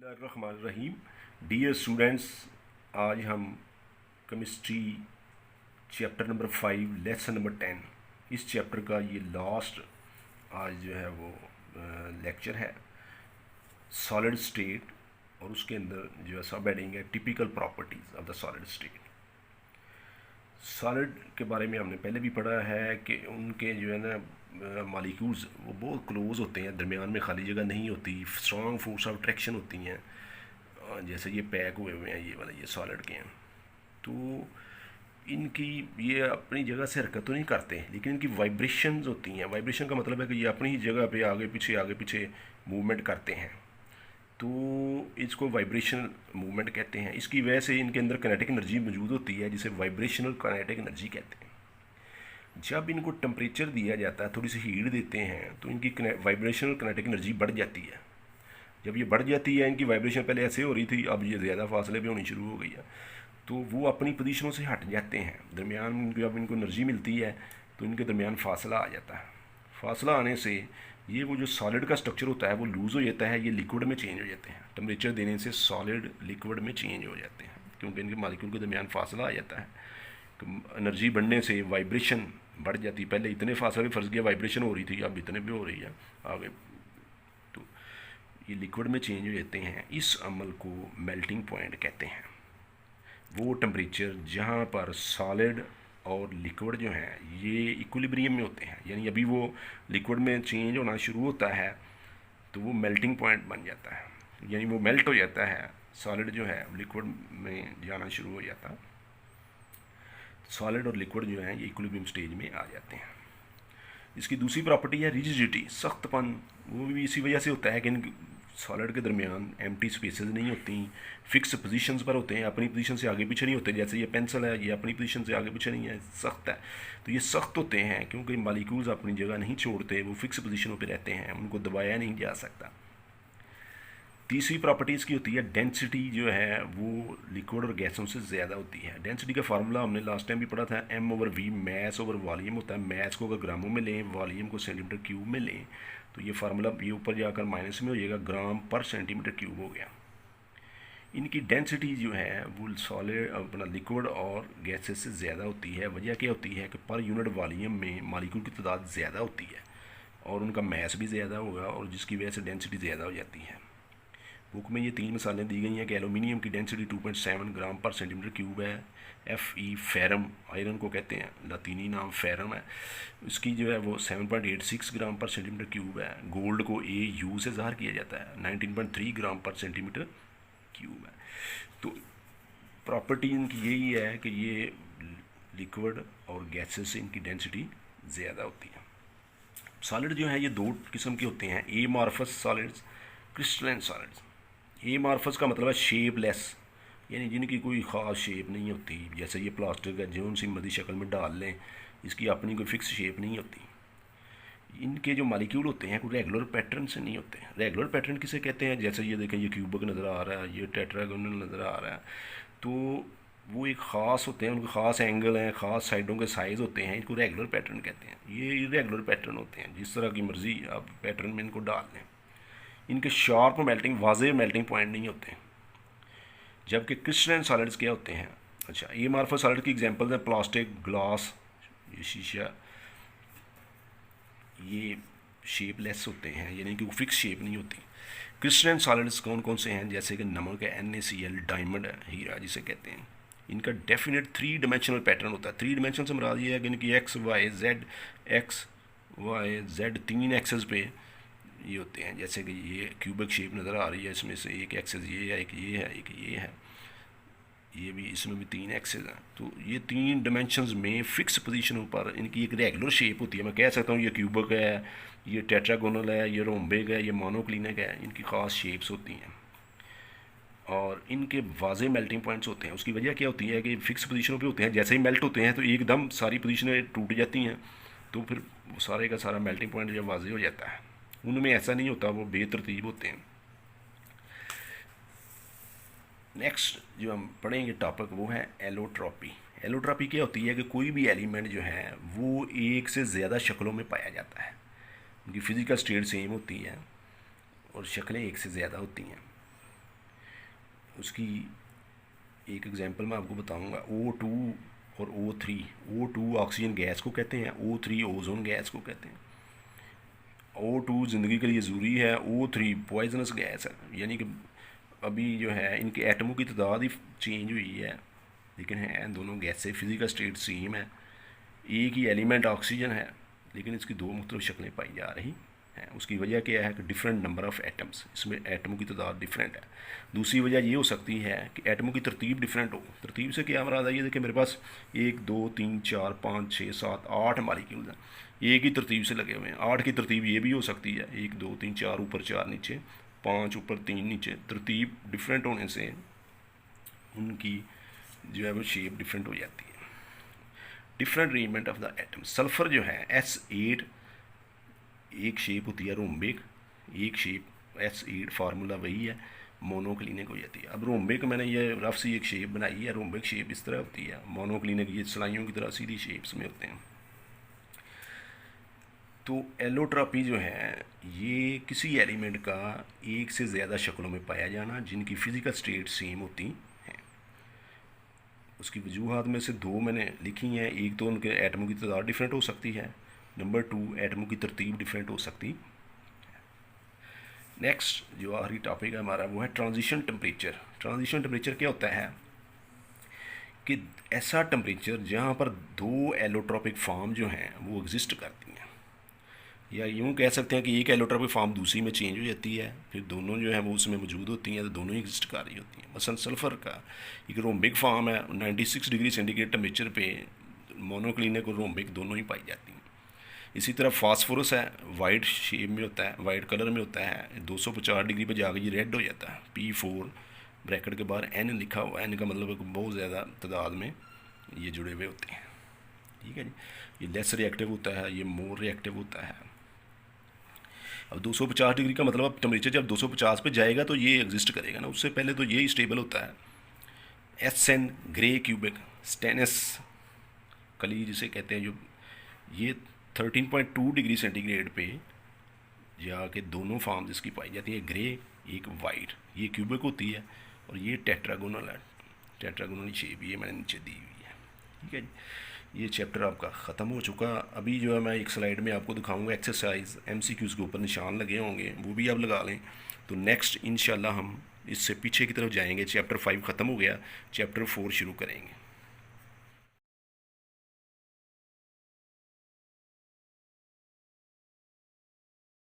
बिस्मिल्लाहिर्रहमानिर्रहीम। Dear students, आज हम chemistry chapter number 5 lesson number 10 इस चैप्टर का ये लास्ट आज जो है वो लेक्चर है सॉलिड स्टेट, और उसके अंदर जो है सब हेडिंग है typical properties of the solid state. Solid के बारे में हमने पहले भी पढ़ा है कि उनके जो है ना मॉलिक्यूल्स वो बहुत क्लोज होते हैं, दरमियान में खाली जगह नहीं होती, स्ट्रॉन्ग फोर्स ऑफ अट्रैक्शन होती हैं। जैसे ये पैक हुए हुए हैं, ये वाला ये सॉलिड के हैं, तो इनकी ये अपनी जगह से हरकत तो नहीं करते, लेकिन इनकी वाइब्रेशंस होती हैं। वाइब्रेशन का मतलब है कि ये अपनी ही जगह पे आगे पीछे मूवमेंट करते हैं, तो इसको वाइब्रेशनल मूवमेंट कहते हैं। इसकी वजह से इनके अंदर काइनेटिक एनर्जी मौजूद होती है, जिसे वाइब्रेशनल काइनेटिक एनर्जी कहते हैं। जब इनको टेम्परेचर दिया जाता है, थोड़ी सी हीट देते हैं, तो इनकी वाइब्रेशनल काइनेटिक एनर्जी बढ़ जाती है। जब ये बढ़ जाती है, इनकी वाइब्रेशन पहले ऐसे हो रही थी, अब ये ज़्यादा फासले पे होनी शुरू हो गई है, तो वो अपनी पोजीशनों से हट जाते हैं। दरमियान में जब इनको एनर्जी मिलती है तो इनके दरमियान फासला आ जाता है। फासला आने से ये वो जो सॉलिड का स्ट्रक्चर होता है वो लूज़ हो जाता है, ये लिक्विड में चेंज हो जाते हैं। टेम्परेचर देने से सॉलिड लिक्विड में चेंज हो जाते हैं, क्योंकि इनके मॉलिक्यूल के दरमियान फासला आ जाता है। तो एनर्जी बढ़ने से वाइब्रेशन बढ़ जाती है। पहले इतने फासले फर्ज किया वाइब्रेशन हो रही थी, अब इतने भी हो रही है आगे, तो ये लिक्विड में चेंज हो जाते हैं। इस अमल को मेल्टिंग पॉइंट कहते हैं। वो टेम्परेचर जहाँ पर सॉलिड और लिक्विड जो हैं ये इक्विलिब्रियम में होते हैं, यानी अभी वो लिक्विड में चेंज होना शुरू होता है, तो वो मेल्टिंग पॉइंट बन जाता है, यानी वो मेल्ट हो जाता है। सॉलिड जो है लिक्विड में जाना शुरू हो जाता है, सॉलिड और लिक्विड जो है ये इक्विलिब्रियम स्टेज में आ जाते हैं। इसकी दूसरी प्रॉपर्टी है रिजिडिटी, सख्तपन। वो भी इसी वजह से होता है कि इन सॉलिड के दरमियान एम्प्टी स्पेसेस नहीं होती, फिक्स पोजीशंस पर होते हैं, अपनी पोजीशन से आगे पीछे नहीं होते। जैसे ये पेंसिल है, ये अपनी पोजीशन से आगे पीछे नहीं है, सख्त है। तो ये सख्त होते हैं क्योंकि मॉलिक्यूल्स अपनी जगह नहीं छोड़ते, वो फिक्स पोजीशनों पे रहते हैं, उनको दबाया नहीं जा सकता। तीसरी प्रॉपर्टी इसकी होती है डेंसिटी, जो है वो लिक्विड और गैसों से ज़्यादा होती है। डेंसिटी का फार्मूला हमने लास्ट टाइम भी पढ़ा था, m/v मैस ओवर वॉल्यूम होता है। मैस को अगर ग्रामों में लें, वॉल्यूम को सेंटीमीटर क्यूब में लें, तो ये फार्मूला ये ऊपर जाकर माइनस में हो जाएगा, ग्राम पर सेंटीमीटर क्यूब हो गया। इनकी डेंसिटी जो है वो सॉलिड अपना लिक्विड और गैसेस से ज़्यादा होती है। वजह क्या होती है कि पर यूनिट वॉल्यूम में मॉलिक्यूल की तादाद ज़्यादा होती है और उनका मैस भी ज़्यादा होगा, और जिसकी वजह से डेंसिटी ज़्यादा हो जाती है। बुक में ये 3 मिसालें दी गई हैं कि एलुमिनियम की डेंसिटी 2.7 ग्राम पर सेंटीमीटर क्यूब है। Fe फेरम, आयरन को कहते हैं, लातीनी नाम फेरम है, इसकी जो है वो 7.86 ग्राम पर सेंटीमीटर क्यूब है। गोल्ड को Au से ज़ाहिर किया जाता है, 19.3 ग्राम पर सेंटीमीटर क्यूब है। तो प्रॉपर्टी इनकी यही है कि ये लिक्विड और गैसेस से इनकी डेंसिटी ज़्यादा होती है। सॉलिड जो है ये 2 किस्म के होते हैं, amorphous solids, crystalline solids. Amorphous का मतलब है शेपलेस, यानी जिनकी कोई ख़ास शेप नहीं होती। जैसे ये प्लास्टिक है, जो सी मर्जी शक्ल में डाल लें, इसकी अपनी कोई फिक्स शेप नहीं होती। इनके जो मॉलिक्यूल होते हैं कोई रेगुलर पैटर्न से नहीं होते। रेगुलर पैटर्न किसे कहते हैं? जैसे ये देखें, ये क्यूबिक नज़र आ रहा है, ये टेट्रागोनल नज़र आ रहा है, तो वो एक ख़ास होते हैं, उनके ख़ास एंगल हैं, ख़ास साइडों के साइज़ होते हैं, इनको रेगुलर पैटर्न कहते हैं। ये इरेगुलर पैटर्न होते हैं, जिस तरह की मर्ज़ी आप पैटर्न में इनको डाल लें। इनके शार्प मेल्टिंग, वाज़ेह मेल्टिंग पॉइंट नहीं होते। जबकि क्रिस्टलाइन सॉलिड्स क्या होते हैं? अच्छा, एमार्फस सॉलिड की एग्जांपल्स हैं प्लास्टिक, ग्लास, ये शीशा, ये शेपलेस होते हैं, यानी कि वो फिक्स शेप नहीं होती। क्रिस्टलाइन सॉलिड्स कौन कौन से हैं? जैसे कि नमक है, NaCl, डायमंड है, हीरा जिसे कहते हैं। इनका डेफिनेट 3 डायमेंशनल पैटर्न होता है। 3 डायमेंशन से मुराद ये है कि इनकी एक्स वाई जेड 3 एक्सेस पे ये होते हैं। जैसे कि ये क्यूबिक शेप नज़र आ रही है, इसमें से एक एक्सेस ये है, एक ये है, एक ये है, ये भी, इसमें भी 3 एक्सेस हैं। तो ये 3 डायमेंशंस में फ़िक्स पोजीशनों पर इनकी एक रेगुलर शेप होती है। मैं कह सकता हूँ ये क्यूबिक है, ये टेट्रागोनल है, ये रोम्बिक है, ये मोनोक्लिनिक है। इनकी ख़ास शेप्स होती हैं और इनके वाज़ेह मेल्टिंग पॉइंट्स होते हैं। उसकी वजह क्या होती है कि फिक्स पोजीशनों पे होते हैं, जैसे ही मेल्ट होते हैं तो एकदम सारी पोजीशनें टूट जाती हैं, तो फिर सारे का सारा मेल्टिंग पॉइंट जब वाज़ेह हो जाता है। उनमें ऐसा नहीं होता, वो बेतरतीब होते हैं। नेक्स्ट जो हम पढ़ेंगे टॉपिक वो है एलोट्रॉपी। एलोट्रॉपी क्या होती है कि कोई भी एलिमेंट जो है वो एक से ज़्यादा शक्लों में पाया जाता है। उनकी फ़िज़िकल स्टेट सेम होती है और शक्लें एक से ज़्यादा होती हैं। उसकी एक एग्जांपल मैं आपको बताऊंगा। O2 और O3, O2 ऑक्सीजन गैस को कहते हैं, O3 ओजोन गैस को कहते हैं। O2 ज़िंदगी के लिए ज़रूरी है, O3 पॉइजनस गैस है। यानी कि अभी जो है इनके एटमों की तादाद ही चेंज हुई है, लेकिन है दोनों गैसें, फिज़िकल स्टेट सेम है, एक ही एलिमेंट ऑक्सीजन है, लेकिन इसकी दो मुख्तलिफ शक्लें पाई जा रही हैं। उसकी वजह क्या है कि डिफरेंट नंबर ऑफ़ एटम्स, इसमें एटमों की तादाद डिफरेंट है। दूसरी वजह ये हो सकती है कि एटमों की तरतीब डिफरेंट हो। तरतीब से क्या मराद है, ये देखिए मेरे पास 1 2 3 4 5 6 7 8 मालिक्यूल्स हैं, एक ही तरतीब से लगे हुए हैं। 8 की तरतीब ये भी हो सकती है, 1 2 3 4 ऊपर 4 नीचे, 5 ऊपर 3 नीचे। तरतीब डिफरेंट होने से उनकी जो है वो शेप डिफरेंट हो जाती है। Different arrangement of the atom. Sulphur जो है S8 एक शेप होती है रोम्बिक, एक शेप S8 फार्मूला वही है, मोनोक्लिनिक हो जाती है। अब रोम्बिक मैंने ये रफ सी एक शेप बनाई है, रोम्बिक शेप इस तरह होती है, मोनोक्लिनिक ये सलाइयों की तरह सीधी शेप्स में होते हैं। तो एलोट्रॉपी जो है ये किसी एलिमेंट का एक से ज़्यादा शक्लों में पाया जाना जिनकी फ़िज़िकल स्टेट सेम होती हैं। उसकी वजूहात में से दो मैंने लिखी हैं। एक तो उनके एटमों की तादाद डिफरेंट हो सकती है, नंबर 2 एटमों की तरतीब डिफरेंट हो सकती। नेक्स्ट जो आखिरी टॉपिक है हमारा वो है ट्रांजिशन टेम्परेचर। ट्रांजिशन टेम्परेचर क्या होता है कि ऐसा टेम्परेचर जहाँ पर दो एलोट्रॉपिक फॉर्म जो हैं वो एग्जिस्ट करती हैं, या यूँ कह सकते हैं कि एक एलोट्रॉपिक फॉर्म दूसरी में चेंज हो जाती है, फिर दोनों जो है वो उसमें मौजूद होती हैं, तो दोनों ही एग्जिस्ट कर रही होती हैं। मसलन सल्फ़र का एक रोम्बिक फॉर्म है, 96 डिग्री सेंटीग्रेड टेम्परेचर पे मोनोक्लिनिक और रोम्बिक दोनों ही पाई जाती हैं। इसी तरह फास्फोरस है, वाइट शेप में होता है, वाइट कलर में होता है, 250 डिग्री पे जाकर ये रेड हो जाता है। P4 ब्रैकेट के बाहर N लिखा हुआ है, N का मतलब बहुत ज़्यादा तादाद में ये जुड़े हुए होते हैं। ठीक है जी, ये लेस रिएक्टिव होता है, ये मोर रिएक्टिव होता है। अब 250 डिग्री का मतलब अब टेम्परेचर जब 250 पे जाएगा तो ये एग्जिस्ट करेगा ना, उससे पहले तो ये स्टेबल होता है। SN ग्रे क्यूबिक स्टेनस कली जिसे कहते हैं, जो ये 13.2 डिग्री सेंटीग्रेड पे जाके दोनों फॉर्म जिसकी पाई जाती है, ग्रे एक वाइट, ये क्यूबिक होती है और ये टेट्रागोनल है, टेट्रागोनल शेप ये मैंने नीचे दी हुई है। ठीक है जी, ये चैप्टर आपका ख़त्म हो चुका। अभी जो है मैं एक स्लाइड में आपको दिखाऊंगा एक्सरसाइज, MCQs के ऊपर निशान लगे होंगे, वो भी आप लगा लें। तो नेक्स्ट इंशाल्लाह हम इससे पीछे की तरफ जाएंगे। चैप्टर 5 ख़त्म हो गया, चैप्टर 4 शुरू करेंगे।